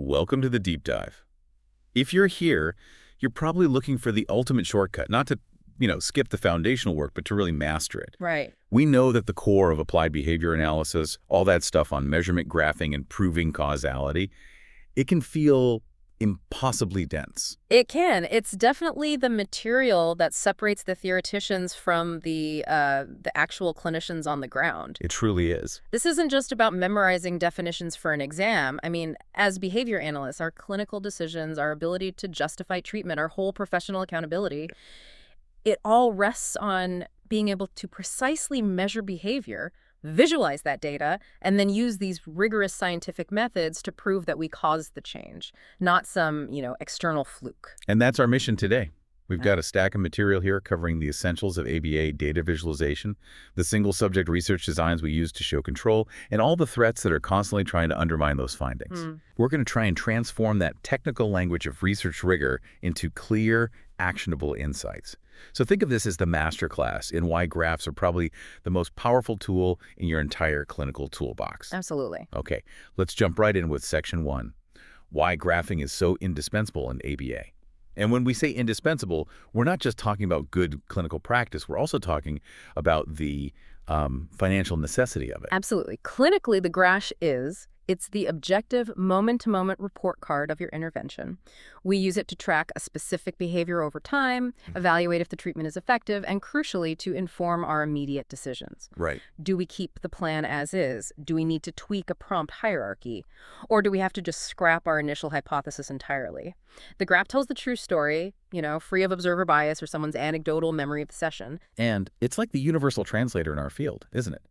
Welcome to the deep dive. If you're here, you're probably looking for the ultimate shortcut, not to, skip the foundational work, but to really master it. Right. We know that the core of applied behavior analysis, all that stuff on measurement graphing and proving causality, it can feel impossibly dense. It can. It's definitely the material that separates the theoreticians from the actual clinicians on the ground. It truly is. This isn't just about memorizing definitions for an exam. I mean, as behavior analysts, our clinical decisions, our ability to justify treatment, our whole professional accountability, it all rests on being able to precisely measure behavior, visualize that data, and then use these rigorous scientific methods to prove that we caused the change, not some, external fluke. And that's our mission today. We've got a stack of material here covering the essentials of ABA data visualization, the single-subject research designs we use to show control, and all the threats that are constantly trying to undermine those findings. We're going to try and transform that technical language of research rigor into clear, actionable insights. So think of this as the masterclass in why graphs are probably the most powerful tool in your entire clinical toolbox. Absolutely. Okay, let's jump right in with section 1, why graphing is so indispensable in ABA. And when we say indispensable, we're not just talking about good clinical practice. We're also talking about the financial necessity of it. Absolutely. Clinically, the graph it's the objective moment-to-moment report card of your intervention. We use it to track a specific behavior over time, evaluate if the treatment is effective, and crucially, to inform our immediate decisions. Right. Do we keep the plan as is? Do we need to tweak a prompt hierarchy? Or do we have to just scrap our initial hypothesis entirely? The graph tells the true story, free of observer bias or someone's anecdotal memory of the session. And it's like the universal translator in our field, isn't it?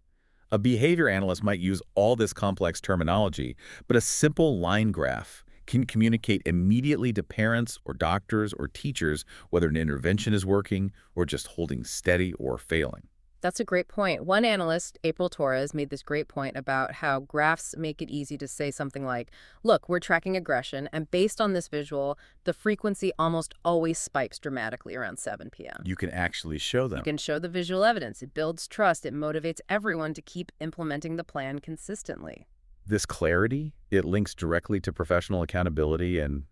A behavior analyst might use all this complex terminology, but a simple line graph can communicate immediately to parents or doctors or teachers whether an intervention is working or just holding steady or failing. That's a great point. One analyst, April Torres, made this great point about how graphs make it easy to say something like, look, we're tracking aggression, and based on this visual, the frequency almost always spikes dramatically around 7 p.m. You can actually show them. You can show the visual evidence. It builds trust. It motivates everyone to keep implementing the plan consistently. This clarity, it links directly to professional accountability and,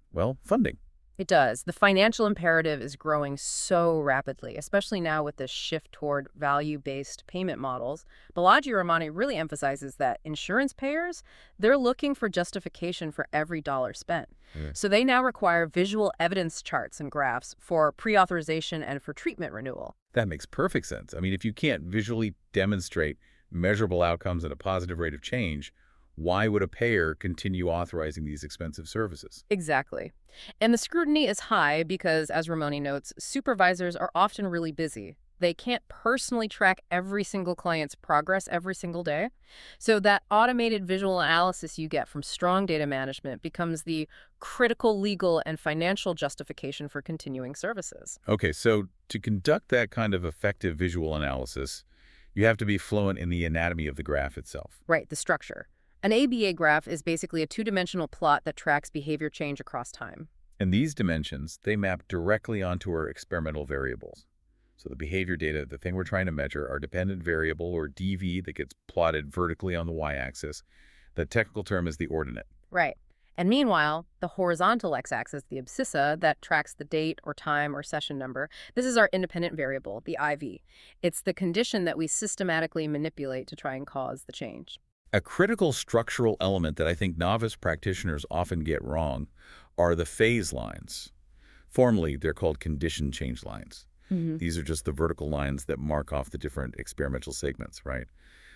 funding. It does. The financial imperative is growing so rapidly, especially now with this shift toward value-based payment models. Balaji Ramani really emphasizes that insurance payers, they're looking for justification for every dollar spent. So they now require visual evidence charts and graphs for pre-authorization and for treatment renewal. That makes perfect sense. I mean, if you can't visually demonstrate measurable outcomes and a positive rate of change, why would a payer continue authorizing these expensive services? Exactly. And the scrutiny is high because, as Ramoni notes, supervisors are often really busy. They can't personally track every single client's progress every single day. So that automated visual analysis you get from strong data management becomes the critical legal and financial justification for continuing services. Okay, so to conduct that kind of effective visual analysis, you have to be fluent in the anatomy of the graph itself. Right, the structure. An ABA graph is basically a two-dimensional plot that tracks behavior change across time. And these dimensions, they map directly onto our experimental variables. So the behavior data, the thing we're trying to measure, our dependent variable, or DV, that gets plotted vertically on the y-axis. The technical term is the ordinate. Right. And meanwhile, the horizontal x-axis, the abscissa, that tracks the date or time or session number, this is our independent variable, the IV. It's the condition that we systematically manipulate to try and cause the change. A critical structural element that I think novice practitioners often get wrong are the phase lines. Formally, they're called condition change lines. These are just the vertical lines that mark off the different experimental segments, right?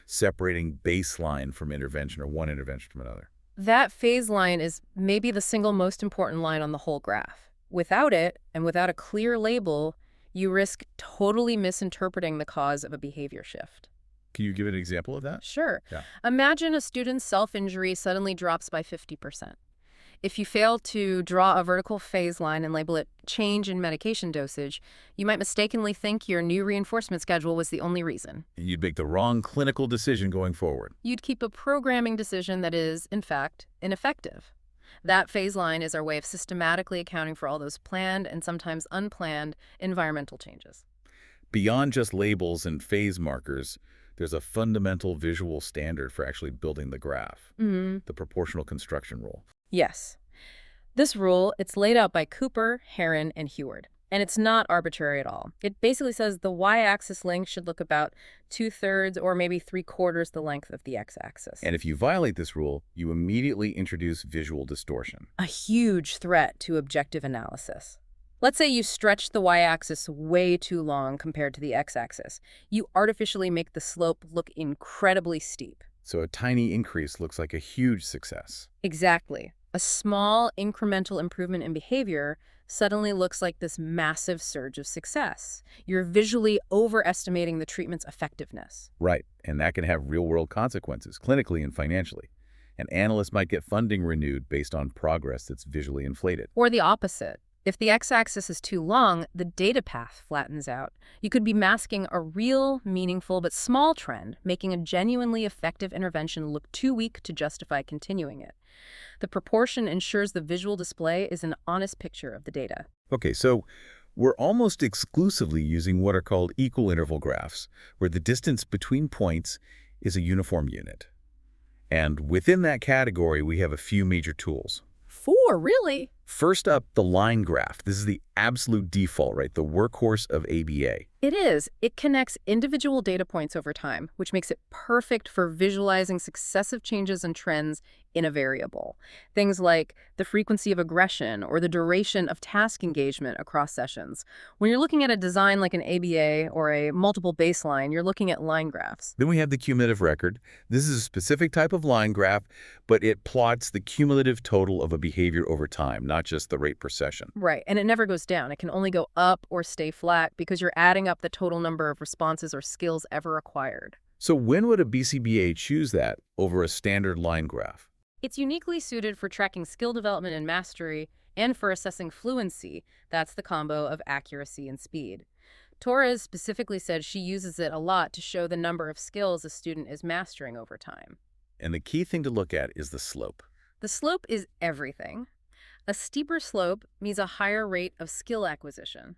Separating baseline from intervention or one intervention from another. That phase line is maybe the single most important line on the whole graph. Without it, and without a clear label, you risk totally misinterpreting the cause of a behavior shift. Can you give an example of that? Sure. Yeah. Imagine a student's self-injury suddenly drops by 50%. If you fail to draw a vertical phase line and label it change in medication dosage, you might mistakenly think your new reinforcement schedule was the only reason. And you'd make the wrong clinical decision going forward. You'd keep a programming decision that is, in fact, ineffective. That phase line is our way of systematically accounting for all those planned and sometimes unplanned environmental changes. Beyond just labels and phase markers, there's a fundamental visual standard for actually building the graph, the proportional construction rule. Yes. This rule, it's laid out by Cooper, Heron, and Heward. And it's not arbitrary at all. It basically says the y-axis length should look about 2/3 or maybe 3/4 the length of the x-axis. And if you violate this rule, you immediately introduce visual distortion. A huge threat to objective analysis. Let's say you stretch the y-axis way too long compared to the x-axis. You artificially make the slope look incredibly steep. So a tiny increase looks like a huge success. Exactly. A small incremental improvement in behavior suddenly looks like this massive surge of success. You're visually overestimating the treatment's effectiveness. Right, and that can have real-world consequences, clinically and financially. An analyst might get funding renewed based on progress that's visually inflated. Or the opposite. If the x-axis is too long, the data path flattens out. You could be masking a real, meaningful, but small trend, making a genuinely effective intervention look too weak to justify continuing it. The proportion ensures the visual display is an honest picture of the data. Okay, so we're almost exclusively using what are called equal interval graphs, where the distance between points is a uniform unit. And within that category, we have a few major tools. 4, really? First up, the line graph. This is the absolute default, right? The workhorse of ABA. It is. It connects individual data points over time, which makes it perfect for visualizing successive changes and trends in a variable. Things like the frequency of aggression or the duration of task engagement across sessions. When you're looking at a design like an ABA or a multiple baseline, you're looking at line graphs. Then we have the cumulative record. This is a specific type of line graph, but it plots the cumulative total of a behavior over time, not just the rate per session. Right, and it never goes down. It can only go up or stay flat because you're adding up the total number of responses or skills ever acquired. So when would a BCBA choose that over a standard line graph? It's uniquely suited for tracking skill development and mastery and for assessing fluency. That's the combo of accuracy and speed. Torres specifically said she uses it a lot to show the number of skills a student is mastering over time. And the key thing to look at is the slope. The slope is everything. A steeper slope means a higher rate of skill acquisition.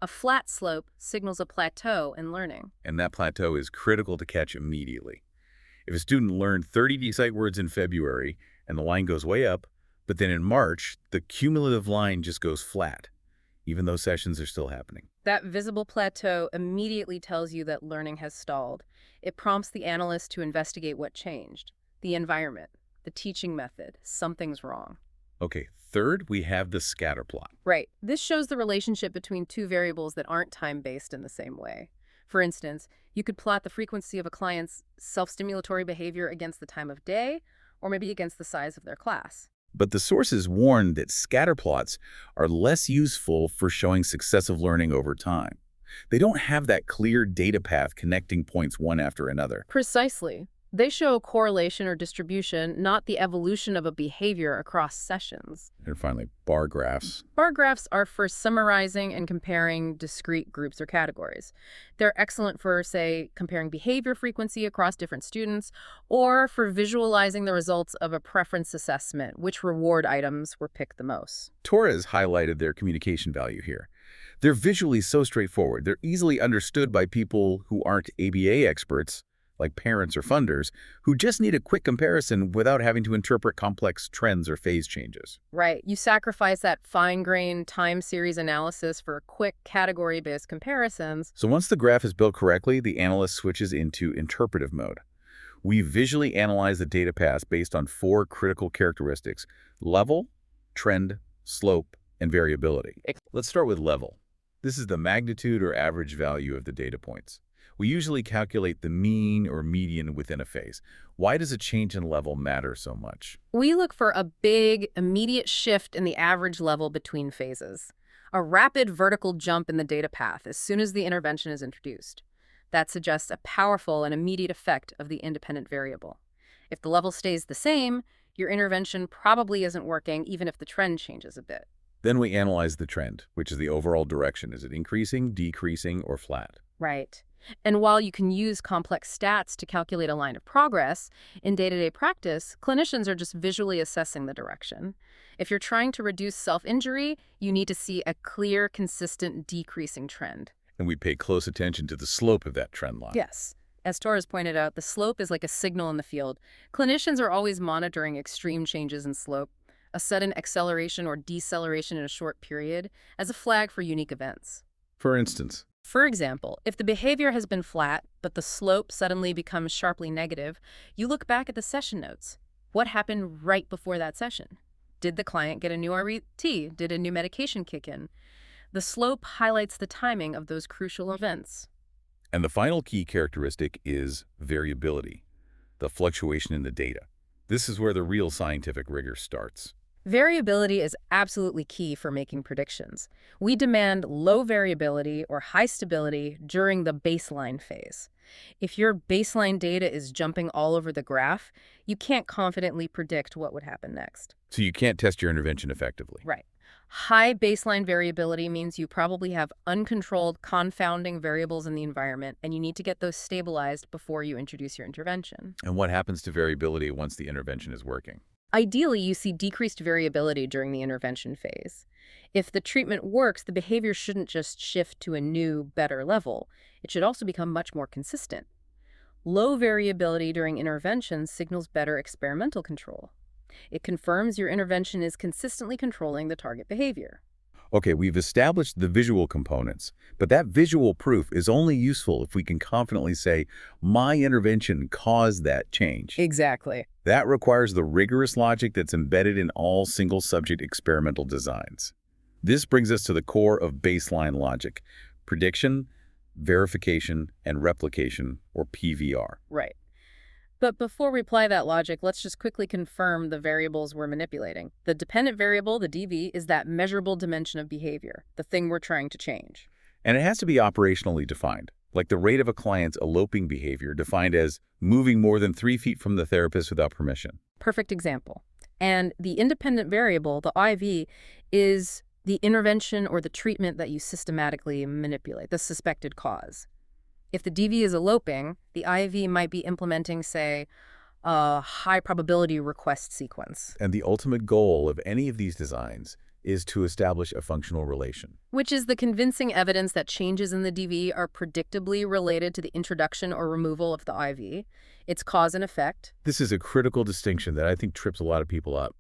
A flat slope signals a plateau in learning. And that plateau is critical to catch immediately. If a student learned 30 sight words in February and the line goes way up, but then in March, the cumulative line just goes flat, even though sessions are still happening. That visible plateau immediately tells you that learning has stalled. It prompts the analyst to investigate what changed. The environment, the teaching method, something's wrong. Okay, third, we have the scatter plot. Right. This shows the relationship between two variables that aren't time-based in the same way. For instance, you could plot the frequency of a client's self-stimulatory behavior against the time of day, or maybe against the size of their class. But the sources warn that scatter plots are less useful for showing successive learning over time. They don't have that clear data path connecting points one after another. Precisely. They show correlation or distribution, not the evolution of a behavior across sessions. And finally, bar graphs. Bar graphs are for summarizing and comparing discrete groups or categories. They're excellent for, say, comparing behavior frequency across different students, or for visualizing the results of a preference assessment, which reward items were picked the most. Torres highlighted their communication value here. They're visually so straightforward. They're easily understood by people who aren't ABA experts, like parents or funders, who just need a quick comparison without having to interpret complex trends or phase changes. Right. You sacrifice that fine-grained time series analysis for quick category-based comparisons. So once the graph is built correctly, the analyst switches into interpretive mode. We visually analyze the data path based on 4 critical characteristics: level, trend, slope, and variability. Let's start with level. This is the magnitude or average value of the data points. We usually calculate the mean or median within a phase. Why does a change in level matter so much? We look for a big, immediate shift in the average level between phases. A rapid vertical jump in the data path as soon as the intervention is introduced. That suggests a powerful and immediate effect of the independent variable. If the level stays the same, your intervention probably isn't working even if the trend changes a bit. Then we analyze the trend, which is the overall direction. Is it increasing, decreasing, or flat? Right. And while you can use complex stats to calculate a line of progress, in day-to-day practice, clinicians are just visually assessing the direction. If you're trying to reduce self-injury, you need to see a clear, consistent, decreasing trend. And we pay close attention to the slope of that trend line. Yes. As Torres pointed out, the slope is like a signal in the field. Clinicians are always monitoring extreme changes in slope. a sudden acceleration or deceleration in a short period, as a flag for unique events. For instance, For example, if the behavior has been flat, but the slope suddenly becomes sharply negative, you look back at the session notes. What happened right before that session? Did the client get a new RET? Did a new medication kick in? The slope highlights the timing of those crucial events. and the final key characteristic is variability, the fluctuation in the data. This is where the real scientific rigor starts. Variability is absolutely key for making predictions. We demand low variability or high stability during the baseline phase. If your baseline data is jumping all over the graph, you can't confidently predict what would happen next. So you can't test your intervention effectively. Right. High baseline variability means you probably have uncontrolled confounding variables in the environment, and you need to get those stabilized before you introduce your intervention. And what happens to variability once the intervention is working? Ideally, you see decreased variability during the intervention phase. If the treatment works, the behavior shouldn't just shift to a new, better level. It should also become much more consistent. Low variability during intervention signals better experimental control. It confirms your intervention is consistently controlling the target behavior. Okay, we've established the visual components, but that visual proof is only useful if we can confidently say, my intervention caused that change. Exactly. That requires the rigorous logic that's embedded in all single-subject experimental designs. This brings us to the core of baseline logic: prediction, verification, and replication, or PVR. Right. But before we apply that logic, let's just quickly confirm the variables we're manipulating. The dependent variable, the DV, is that measurable dimension of behavior, the thing we're trying to change. And it has to be operationally defined, like the rate of a client's eloping behavior defined as moving more than 3 feet from the therapist without permission. Perfect example. And the independent variable, the IV, is the intervention or the treatment that you systematically manipulate, the suspected cause. If the DV is eloping, the IV might be implementing, say, a high probability request sequence. And the ultimate goal of any of these designs is to establish a functional relation. Which is the convincing evidence that changes in the DV are predictably related to the introduction or removal of the IV. It's cause and effect. This is a critical distinction that I think trips a lot of people up.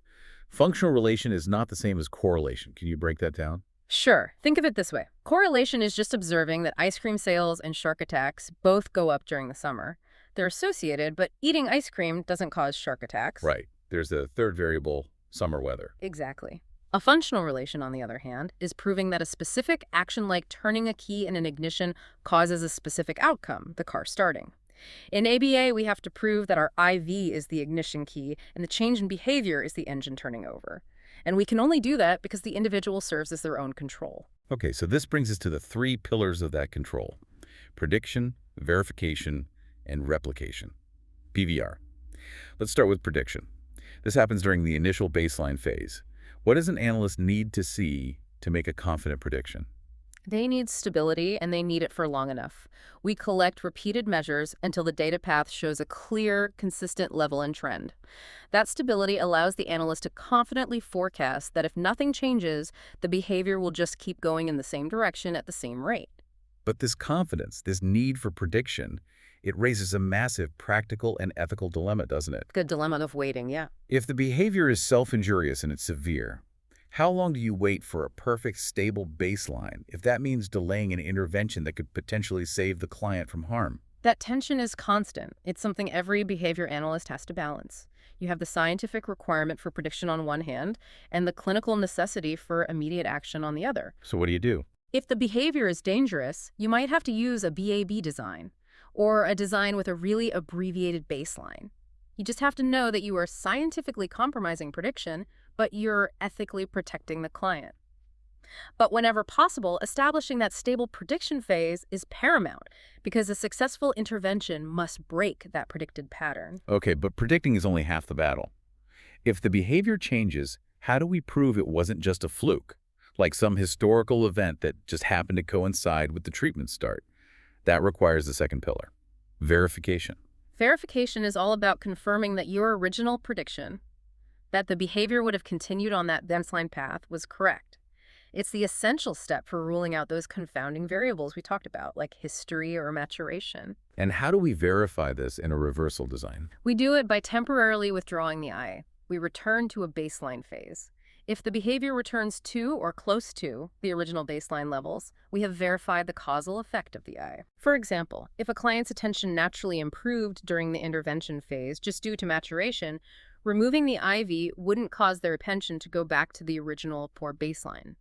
Functional relation is not the same as correlation. Can you break that down? Sure. Think of it this way. Correlation is just observing that ice cream sales and shark attacks both go up during the summer. They're associated, but eating ice cream doesn't cause shark attacks. Right. There's the third variable, summer weather. Exactly. A functional relation, on the other hand, is proving that a specific action like turning a key in an ignition causes a specific outcome, the car starting. In ABA, we have to prove that our IV is the ignition key and the change in behavior is the engine turning over. And we can only do that because the individual serves as their own control. Okay, so this brings us to the 3 pillars of that control: prediction, verification, and replication, PVR. Let's start with prediction. This happens during the initial baseline phase. What does an analyst need to see to make a confident prediction? They need stability, and they need it for long enough. We collect repeated measures until the data path shows a clear, consistent level and trend. That stability allows the analyst to confidently forecast that if nothing changes, the behavior will just keep going in the same direction at the same rate. But this confidence, this need for prediction, it raises a massive practical and ethical dilemma, doesn't it? The dilemma of waiting, yeah. If the behavior is self-injurious and it's severe, how long do you wait for a perfect, stable baseline if that means delaying an intervention that could potentially save the client from harm? That tension is constant. It's something every behavior analyst has to balance. You have the scientific requirement for prediction on one hand and the clinical necessity for immediate action on the other. So what do you do? If the behavior is dangerous, you might have to use a BAB design or a design with a really abbreviated baseline. You just have to know that you are scientifically compromising prediction, but you're ethically protecting the client. But whenever possible, establishing that stable prediction phase is paramount because a successful intervention must break that predicted pattern. Okay, but predicting is only half the battle. If the behavior changes, how do we prove it wasn't just a fluke, like some historical event that just happened to coincide with the treatment start? That requires the second pillar, verification. Verification is all about confirming that your original prediction, that the behavior would have continued on that baseline path, was correct. It's the essential step for ruling out those confounding variables we talked about, like history or maturation. And how do we verify this in a reversal design? We do it by temporarily withdrawing the eye. We return to a baseline phase. If the behavior returns to or close to the original baseline levels, we have verified the causal effect of the eye. For example, if a client's attention naturally improved during the intervention phase just due to maturation, removing the IV wouldn't cause their attention to go back to the original poor baseline.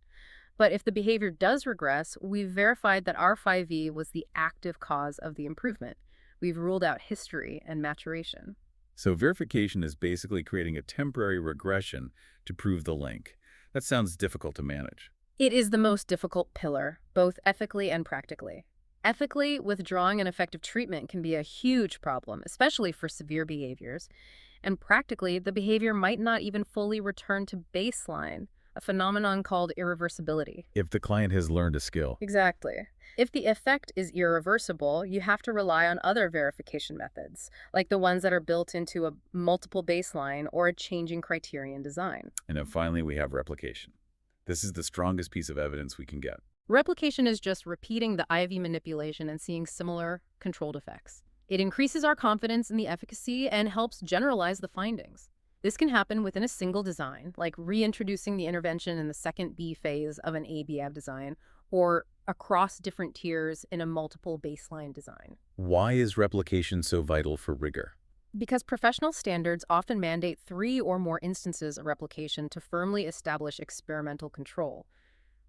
But if the behavior does regress, we've verified that R5E was the active cause of the improvement. We've ruled out history and maturation. So verification is basically creating a temporary regression to prove the link. That sounds difficult to manage. It is the most difficult pillar, both ethically and practically. Ethically, withdrawing an effective treatment can be a huge problem, especially for severe behaviors. And practically, the behavior might not even fully return to baseline, a phenomenon called irreversibility. If the client has learned a skill. Exactly. If the effect is irreversible, you have to rely on other verification methods, like the ones that are built into a multiple baseline or a changing criterion design. And then finally, we have replication. This is the strongest piece of evidence we can get. Replication is just repeating the IV manipulation and seeing similar controlled effects. It increases our confidence in the efficacy and helps generalize the findings. This can happen within a single design, like reintroducing the intervention in the second B phase of an ABAB design, or across different tiers in a multiple baseline design. Why is replication so vital for rigor? Because professional standards often mandate 3 or more instances of replication to firmly establish experimental control.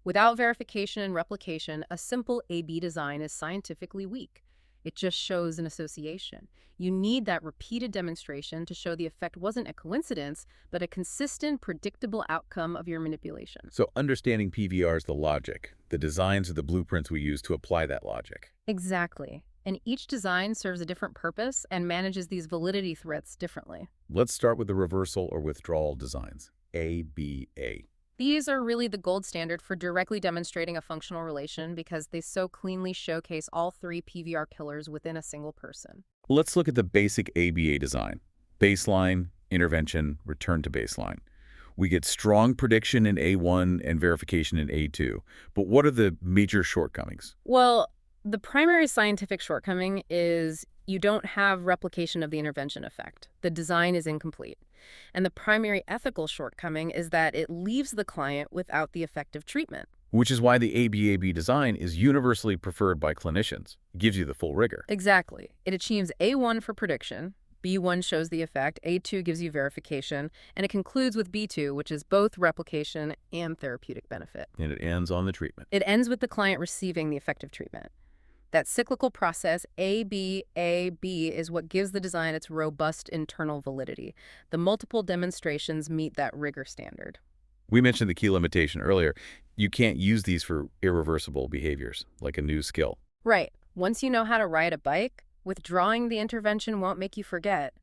Without verification and replication, a simple AB design is scientifically weak. It just shows an association. You need that repeated demonstration to show the effect wasn't a coincidence, but a consistent, predictable outcome of your manipulation. So understanding PVR is the logic. The designs are the blueprints we use to apply that logic. Exactly. And each design serves a different purpose and manages these validity threats differently. Let's start with the reversal or withdrawal designs, ABA. These are really the gold standard for directly demonstrating a functional relation because they so cleanly showcase all 3 PVR pillars within a single person. Let's look at the basic ABA design. Baseline, intervention, return to baseline. We get strong prediction in A1 and verification in A2. But what are the major shortcomings? Well, the primary scientific shortcoming is you don't have replication of the intervention effect. The design is incomplete. And the primary ethical shortcoming is that it leaves the client without the effective treatment. Which is why the ABAB design is universally preferred by clinicians. It gives you the full rigor. Exactly. It achieves A1 for prediction, B1 shows the effect, A2 gives you verification, and it concludes with B2, which is both replication and therapeutic benefit. And it ends on the treatment. It ends with the client receiving the effective treatment. That cyclical process, ABAB, is what gives the design its robust internal validity. The multiple demonstrations meet that rigor standard. We mentioned the key limitation earlier. You can't use these for irreversible behaviors, like a new skill. Right. Once you know how to ride a bike, withdrawing the intervention won't make you forget.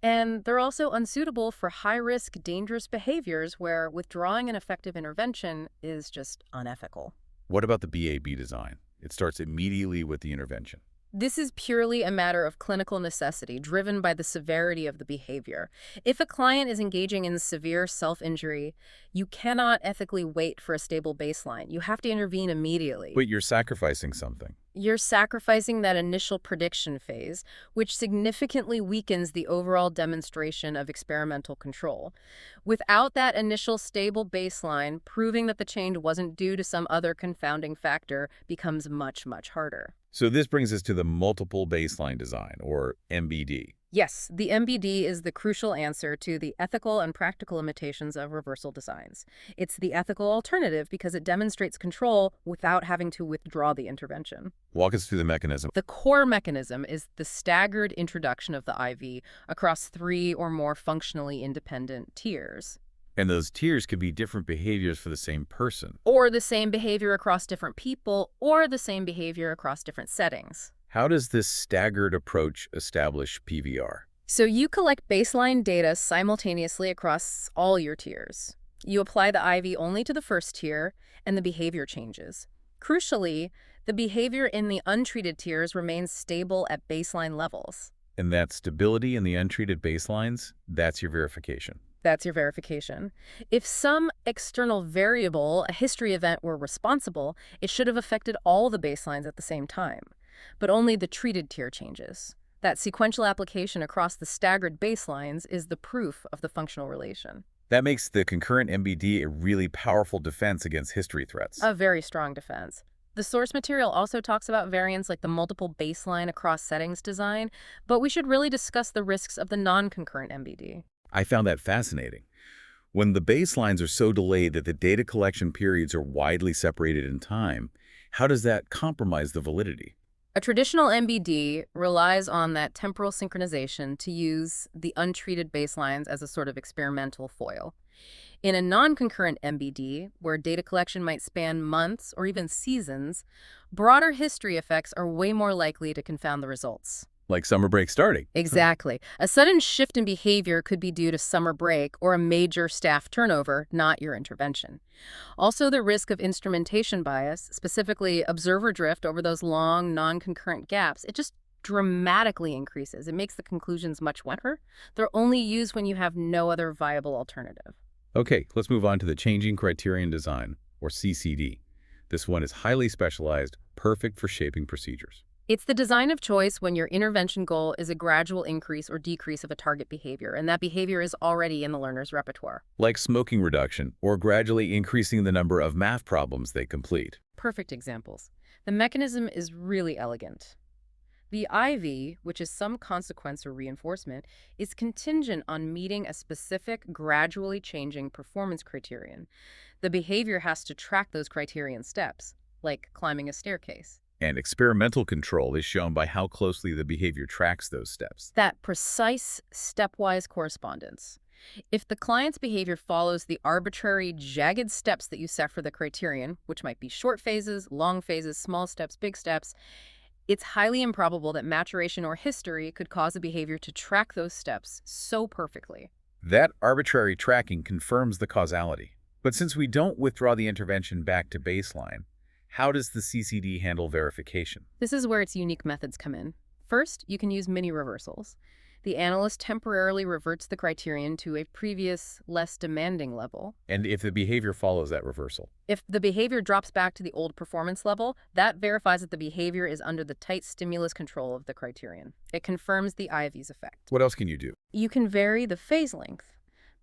And they're also unsuitable for high-risk, dangerous behaviors where withdrawing an effective intervention is just unethical. What about the BAB design? It starts immediately with the intervention. This is purely a matter of clinical necessity, driven by the severity of the behavior. If a client is engaging in severe self-injury, you cannot ethically wait for a stable baseline. You have to intervene immediately. But you're sacrificing something. You're sacrificing that initial prediction phase, which significantly weakens the overall demonstration of experimental control. Without that initial stable baseline, proving that the change wasn't due to some other confounding factor becomes much, much harder. So this brings us to the multiple baseline design, or MBD. Yes, the MBD is the crucial answer to the ethical and practical limitations of reversal designs. It's the ethical alternative because it demonstrates control without having to withdraw the intervention. Walk us through the mechanism. The core mechanism is the staggered introduction of the IV across 3 or more functionally independent tiers. And those tiers could be different behaviors for the same person. Or the same behavior across different people, or the same behavior across different settings. How does this staggered approach establish PVR? So you collect baseline data simultaneously across all your tiers. You apply the IV only to the first tier, and the behavior changes. Crucially, the behavior in the untreated tiers remains stable at baseline levels. And that stability in the untreated baselines, that's your verification. That's your verification. If some external variable, a history event, were responsible, it should have affected all the baselines at the same time. But only the treated tier changes. That sequential application across the staggered baselines is the proof of the functional relation. That makes the concurrent MBD a really powerful defense against history threats. A very strong defense. The source material also talks about variants like the multiple baseline across settings design, but we should really discuss the risks of the non-concurrent MBD. I found that fascinating. When the baselines are so delayed that the data collection periods are widely separated in time, how does that compromise the validity? A traditional MBD relies on that temporal synchronization to use the untreated baselines as a sort of experimental foil. In a non-concurrent MBD, where data collection might span months or even seasons, broader history effects are way more likely to confound the results. Like summer break starting. Exactly. A sudden shift in behavior could be due to summer break or a major staff turnover, not your intervention. Also, the risk of instrumentation bias, specifically observer drift over those long, non-concurrent gaps, it just dramatically increases. It makes the conclusions much weaker. They're only used when you have no other viable alternative. Okay, let's move on to the changing criterion design, or CCD. This one is highly specialized, perfect for shaping procedures. It's the design of choice when your intervention goal is a gradual increase or decrease of a target behavior, and that behavior is already in the learner's repertoire. Like smoking reduction, or gradually increasing the number of math problems they complete. Perfect examples. The mechanism is really elegant. The IV, which is some consequence or reinforcement, is contingent on meeting a specific, gradually changing performance criterion. The behavior has to track those criterion steps, like climbing a staircase. And experimental control is shown by how closely the behavior tracks those steps. That precise, stepwise correspondence. If the client's behavior follows the arbitrary, jagged steps that you set for the criterion, which might be short phases, long phases, small steps, big steps, it's highly improbable that maturation or history could cause a behavior to track those steps so perfectly. That arbitrary tracking confirms the causality. But since we don't withdraw the intervention back to baseline, how does the CCD handle verification? This is where its unique methods come in. First, you can use mini reversals. The analyst temporarily reverts the criterion to a previous, less demanding level. And if the behavior follows that reversal? If the behavior drops back to the old performance level, that verifies that the behavior is under the tight stimulus control of the criterion. It confirms the IV's effect. What else can you do? You can vary the phase length.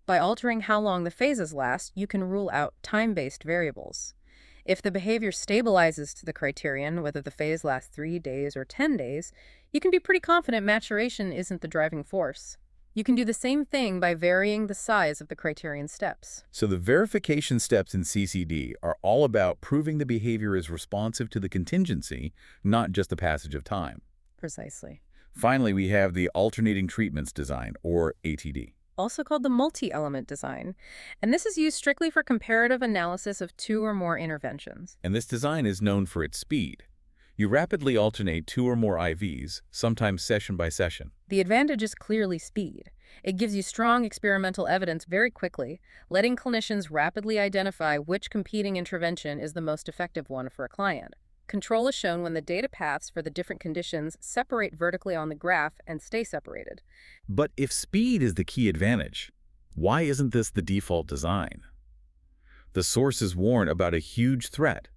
By altering how long the phases last, you can rule out time-based variables. If the behavior stabilizes to the criterion, whether the phase lasts 3 days or 10 days, you can be pretty confident maturation isn't the driving force. You can do the same thing by varying the size of the criterion steps. So the verification steps in CCD are all about proving the behavior is responsive to the contingency, not just the passage of time. Precisely. Finally, we have the alternating treatments design, or ATD. Also called the multi-element design, and this is used strictly for comparative analysis of 2 or more interventions. And this design is known for its speed. You rapidly alternate 2 or more IVs, sometimes session by session. The advantage is clearly speed. It gives you strong experimental evidence very quickly, letting clinicians rapidly identify which competing intervention is the most effective one for a client. Control is shown when the data paths for the different conditions separate vertically on the graph and stay separated. But if speed is the key advantage, why isn't this the default design? The sources warn about a huge threat.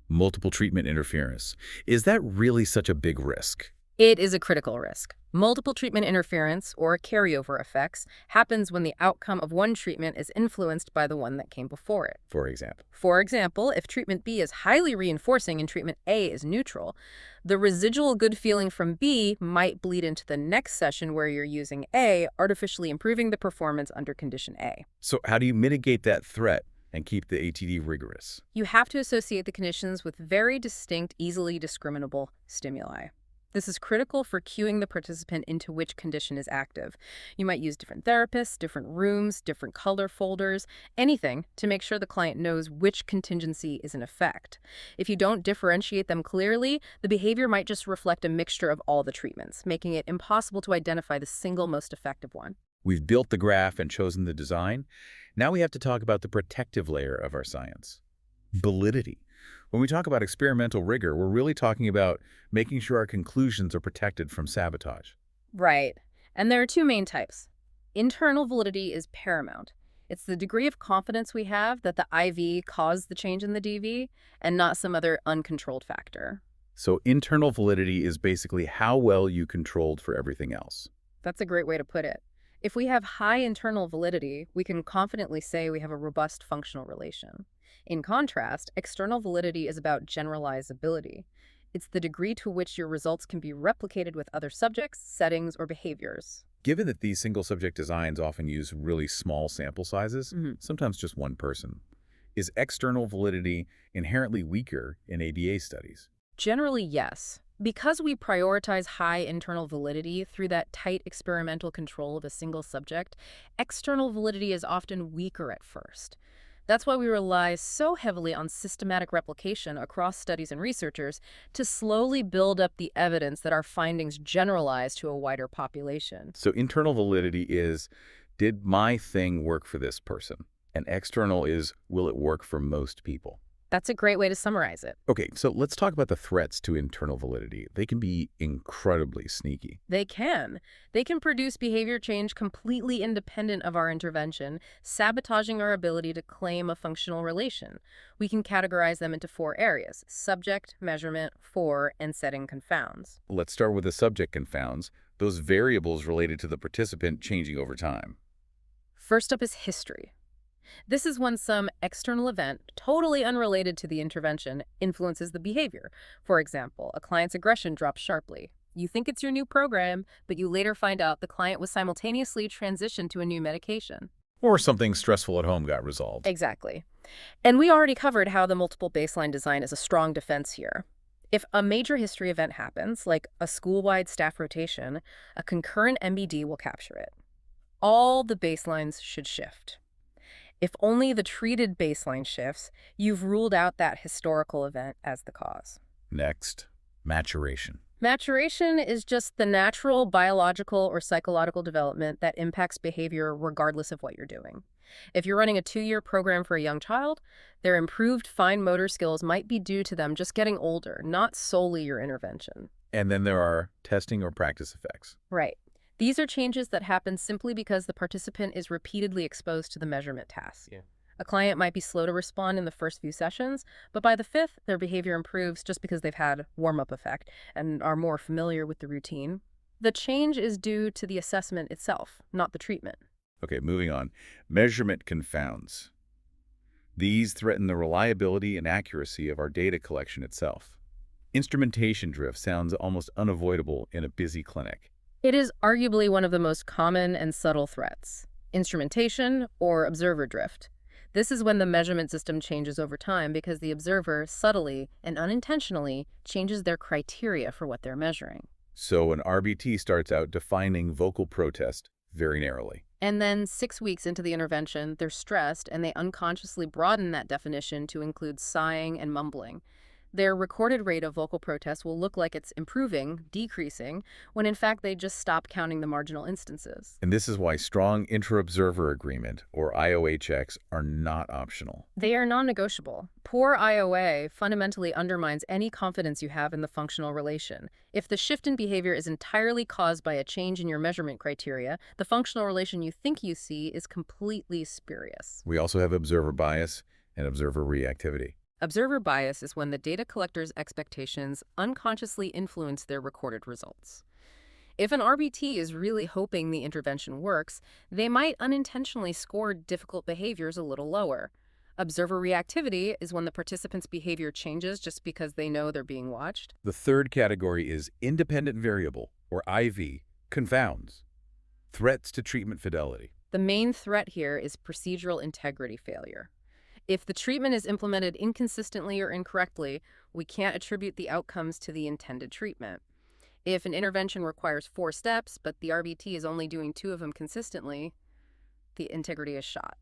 Multiple treatment interference. Is that really such a big risk? It is a critical risk. Multiple treatment interference, or carryover effects, happens when the outcome of one treatment is influenced by the one that came before it. For example? For example, if treatment B is highly reinforcing and treatment A is neutral, the residual good feeling from B might bleed into the next session where you're using A, artificially improving the performance under condition A. So how do you mitigate that threat and keep the ATD rigorous? You have to associate the conditions with very distinct, easily discriminable stimuli. This is critical for cueing the participant into which condition is active. You might use different therapists, different rooms, different color folders, anything to make sure the client knows which contingency is in effect. If you don't differentiate them clearly, the behavior might just reflect a mixture of all the treatments, making it impossible to identify the single most effective one. We've built the graph and chosen the design. Now we have to talk about the protective layer of our science. Validity. When we talk about experimental rigor, we're really talking about making sure our conclusions are protected from sabotage. Right. And there are 2 main types. Internal validity is paramount. It's the degree of confidence we have that the IV caused the change in the DV and not some other uncontrolled factor. So internal validity is basically how well you controlled for everything else. That's a great way to put it. If we have high internal validity, we can confidently say we have a robust functional relation. In contrast, external validity is about generalizability. It's the degree to which your results can be replicated with other subjects, settings, or behaviors. Given that these single-subject designs often use really small sample sizes, Mhm. sometimes just one person, is external validity inherently weaker in ABA studies? Generally, yes. Because we prioritize high internal validity through that tight experimental control of a single subject, external validity is often weaker at first. That's why we rely so heavily on systematic replication across studies and researchers to slowly build up the evidence that our findings generalize to a wider population. So internal validity is, did my thing work for this person? And external is, will it work for most people? That's a great way to summarize it. Okay, so let's talk about the threats to internal validity. They can be incredibly sneaky. They can. They can produce behavior change completely independent of our intervention, sabotaging our ability to claim a functional relation. We can categorize them into 4 areas: subject, measurement, for, and setting confounds. Let's start with the subject confounds, those variables related to the participant changing over time. First up is history. This is when some external event, totally unrelated to the intervention, influences the behavior. For example, a client's aggression drops sharply. You think it's your new program, but you later find out the client was simultaneously transitioned to a new medication. Or something stressful at home got resolved. Exactly. And we already covered how the multiple baseline design is a strong defense here. If a major history event happens, like a school-wide staff rotation, a concurrent MBD will capture it. All the baselines should shift. If only the treated baseline shifts, you've ruled out that historical event as the cause. Next, maturation. Maturation is just the natural biological or psychological development that impacts behavior regardless of what you're doing. If you're running a 2-year program for a young child, their improved fine motor skills might be due to them just getting older, not solely your intervention. And then there are testing or practice effects. Right. These are changes that happen simply because the participant is repeatedly exposed to the measurement task. Yeah. A client might be slow to respond in the first few sessions, but by the 5th, their behavior improves just because they've had warm-up effect and are more familiar with the routine. The change is due to the assessment itself, not the treatment. Okay, moving on. Measurement confounds. These threaten the reliability and accuracy of our data collection itself. Instrumentation drift sounds almost unavoidable in a busy clinic. It is arguably one of the most common and subtle threats: instrumentation or observer drift. This is when the measurement system changes over time because the observer subtly and unintentionally changes their criteria for what they're measuring. So an RBT starts out defining vocal protest very narrowly. And then 6 weeks into the intervention, they're stressed and they unconsciously broaden that definition to include sighing and mumbling. Their recorded rate of vocal protest will look like it's improving, decreasing, when in fact they just stop counting the marginal instances. And this is why strong inter-observer agreement, or IOA checks, are not optional. They are non-negotiable. Poor IOA fundamentally undermines any confidence you have in the functional relation. If the shift in behavior is entirely caused by a change in your measurement criteria, the functional relation you think you see is completely spurious. We also have observer bias and observer reactivity. Observer bias is when the data collector's expectations unconsciously influence their recorded results. If an RBT is really hoping the intervention works, they might unintentionally score difficult behaviors a little lower. Observer reactivity is when the participant's behavior changes just because they know they're being watched. The third category is independent variable, or IV, confounds. Threats to treatment fidelity. The main threat here is procedural integrity failure. If the treatment is implemented inconsistently or incorrectly, we can't attribute the outcomes to the intended treatment. If an intervention requires 4 steps, but the RBT is only doing 2 of them consistently, the integrity is shot.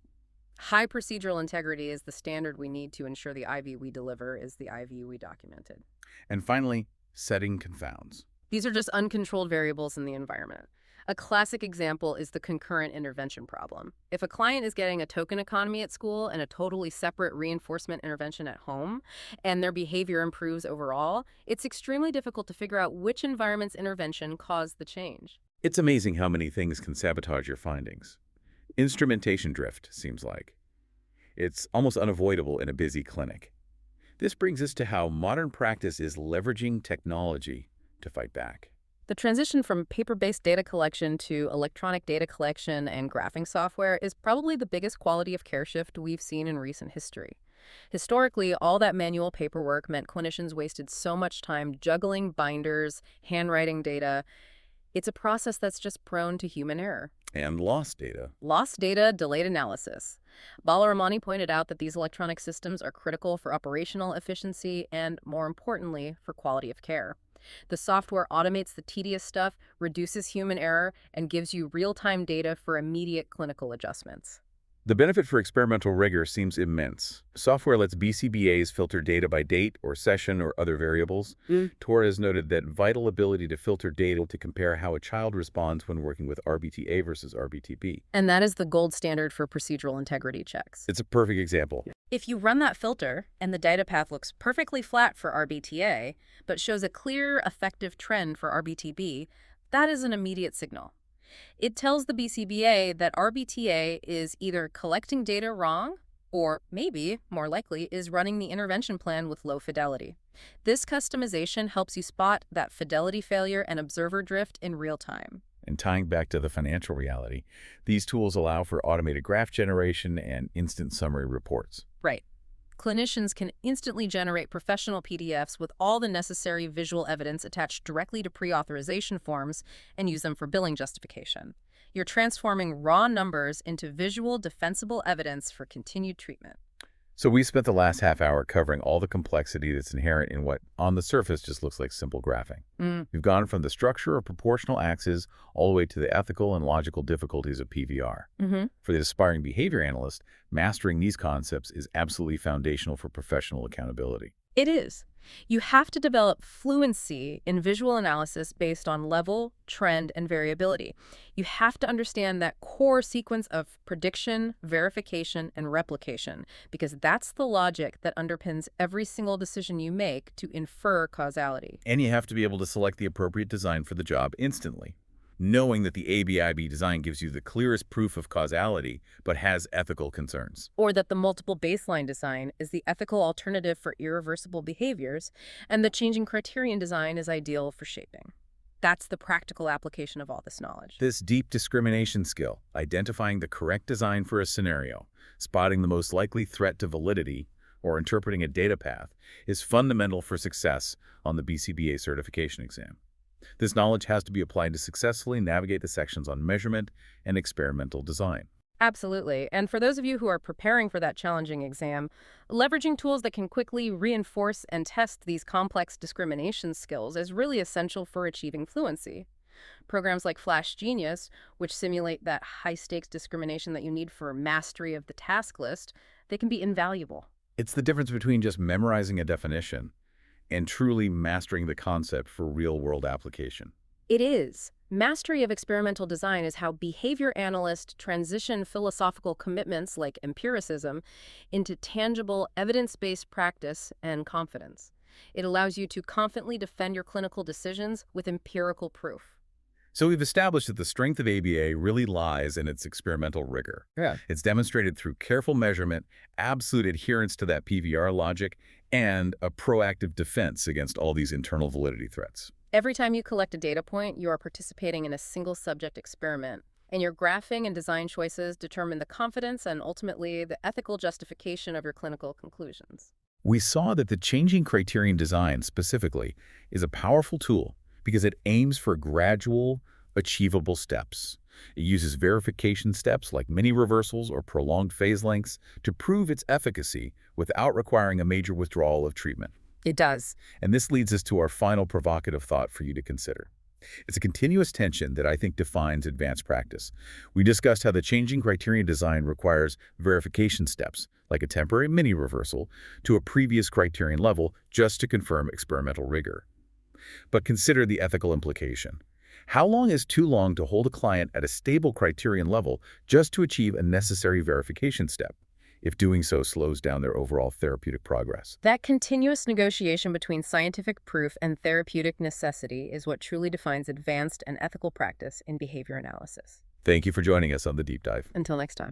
High procedural integrity is the standard we need to ensure the IV we deliver is the IV we documented. And finally, setting confounds. These are just uncontrolled variables in the environment. A classic example is the concurrent intervention problem. If a client is getting a token economy at school and a totally separate reinforcement intervention at home, and their behavior improves overall, it's extremely difficult to figure out which environment's intervention caused the change. It's amazing how many things can sabotage your findings. Instrumentation drift, seems like. It's almost unavoidable in a busy clinic. This brings us to how modern practice is leveraging technology to fight back. The transition from paper-based data collection to electronic data collection and graphing software is probably the biggest quality of care shift we've seen in recent history. Historically, all that manual paperwork meant clinicians wasted so much time juggling binders, handwriting data. It's a process that's just prone to human error. And lost data. Lost data, delayed analysis. Balaramani pointed out that these electronic systems are critical for operational efficiency and, more importantly, for quality of care. The software automates the tedious stuff, reduces human error, and gives you real-time data for immediate clinical adjustments. The benefit for experimental rigor seems immense. Software lets BCBAs filter data by date or session or other variables. Torres noted that vital ability to filter data to compare how a child responds when working with RBTA versus RBTB. And that is the gold standard for procedural integrity checks. It's a perfect example. If you run that filter and the data path looks perfectly flat for RBTA, but shows a clear, effective trend for RBTB, that is an immediate signal. It tells the BCBA that RBTA is either collecting data wrong or maybe, more likely, is running the intervention plan with low fidelity. This customization helps you spot that fidelity failure and observer drift in real time. And tying back to the financial reality, these tools allow for automated graph generation and instant summary reports. Right. Clinicians can instantly generate professional PDFs with all the necessary visual evidence attached directly to pre-authorization forms and use them for billing justification. You're transforming raw numbers into visual, defensible evidence for continued treatment. So we spent the last half hour covering all the complexity that's inherent in what, on the surface, just looks like simple graphing. We've gone from the structure of proportional axes all the way to the ethical and logical difficulties of PVR. For the aspiring behavior analyst, mastering these concepts is absolutely foundational for professional accountability. It is. You have to develop fluency in visual analysis based on level, trend, and variability. You have to understand that core sequence of prediction, verification, and replication, because that's the logic that underpins every single decision you make to infer causality. And you have to be able to select the appropriate design for the job instantly, knowing that the ABAB design gives you the clearest proof of causality, but has ethical concerns. Or that the multiple baseline design is the ethical alternative for irreversible behaviors, and the changing criterion design is ideal for shaping. That's the practical application of all this knowledge. This deep discrimination skill, identifying the correct design for a scenario, spotting the most likely threat to validity, or interpreting a data path, is fundamental for success on the BCBA certification exam. This knowledge has to be applied to successfully navigate the sections on measurement and experimental design. Absolutely. And for those of you who are preparing for that challenging exam, leveraging tools that can quickly reinforce and test these complex discrimination skills is really essential for achieving fluency. Programs like Flash Genius, which simulate that high-stakes discrimination that you need for mastery of the task list, they can be invaluable. It's the difference between just memorizing a definition and truly mastering the concept for real-world application. It is. Mastery of experimental design is how behavior analysts transition philosophical commitments like empiricism into tangible, evidence-based practice and confidence. It allows you to confidently defend your clinical decisions with empirical proof. So we've established that the strength of ABA really lies in its experimental rigor. It's demonstrated through careful measurement, absolute adherence to that PVR logic, and a proactive defense against all these internal validity threats. Every time you collect a data point, you are participating in a single subject experiment, and your graphing and design choices determine the confidence and ultimately the ethical justification of your clinical conclusions. We saw that the changing criterion design specifically is a powerful tool because it aims for gradual, achievable steps. It uses verification steps like mini reversals or prolonged phase lengths to prove its efficacy without requiring a major withdrawal of treatment. It does. And this leads us to our final provocative thought for you to consider. It's a continuous tension that I think defines advanced practice. We discussed how the changing criterion design requires verification steps, like a temporary mini reversal, to a previous criterion level just to confirm experimental rigor. But consider the ethical implication. How long is too long to hold a client at a stable criterion level just to achieve a necessary verification step, if doing so slows down their overall therapeutic progress? That continuous negotiation between scientific proof and therapeutic necessity is what truly defines advanced and ethical practice in behavior analysis. Thank you for joining us on The Deep Dive. Until next time.